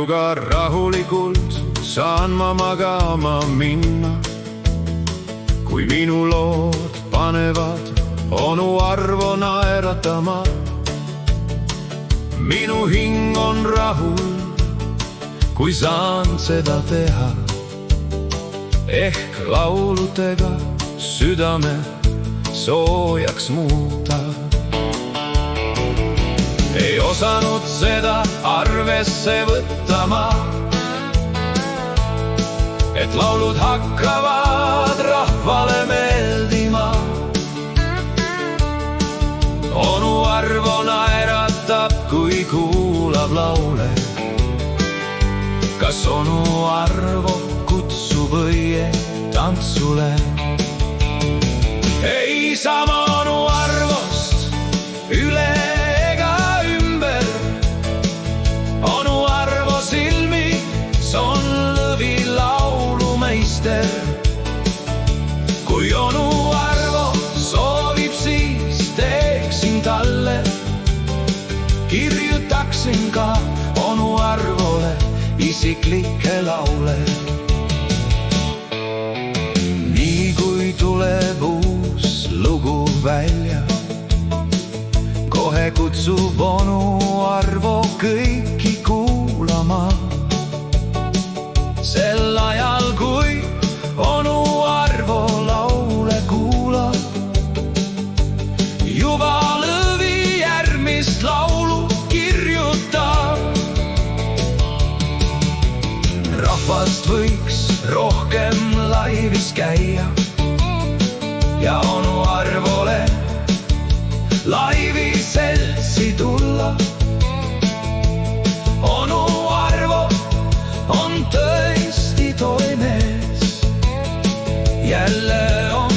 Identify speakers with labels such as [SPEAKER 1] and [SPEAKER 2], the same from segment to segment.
[SPEAKER 1] minuga rahulikult saan ma magama minna. Kui minu lood panevad onu Arvo naeratama, minu hing on rahul, kui saan seda teha. Ehk lauludega südame soojaks muuta. Ei osanud seda arvesse võttama, et laulud hakkavad rahvale meeldima. Onu Arvo naeratab, kui kuulab laule. Kas onu Arvo kutsub õie tantsule? Ei sama onu Arvost üle ega ümber. Onu Arvo silmis on lõvi laulumeister. Kui onu Arvo soovib, siis teeksin talle. Kirjutaksin ka onu Arvole isiklikke laule. Nii kui tuleb uus lugu välja, kohe kutsub onu Arvo kõiki kuulama. Sel ajal, kui onu Arvo laule kuulab, juba lõvi järgmist laulu kirjutab. Rahvast võiks rohkem laivis käia ja onu Arvole laivi seltsi tulla. Onu Arvo on tõesti tore mees. Jälle on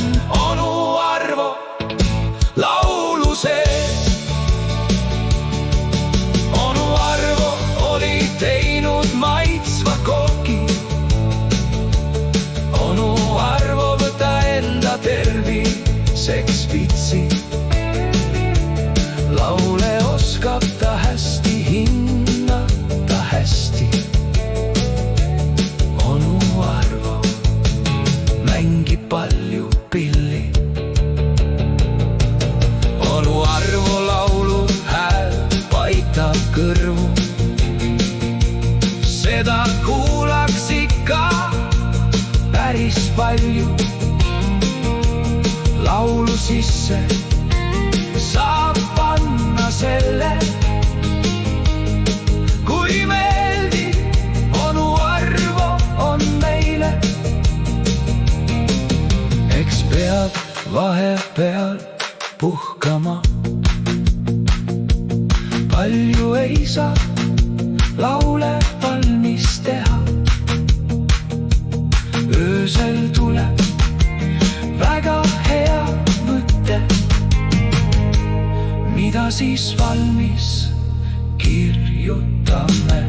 [SPEAKER 1] onu Arvo laulu sees. Onu Arvo oli teinud maitsva koki. Onu Arvo võta enda terviseks vitsi. Laule oskab ta hästi, hinnata hästi. Onu Arvo mängib palju pilli. Onu Arvo laulu hääl paitab kõrvu. Seda kuulaks ikka päris palju. Laulu sisse saab panna selle, kui meeldib onu Arvo on meile. Eks peab vahepeal puhkama. Palju ei saa laule valmis teha. Öösel tuleb väga hea mõte, mida siis valmis kirjutame.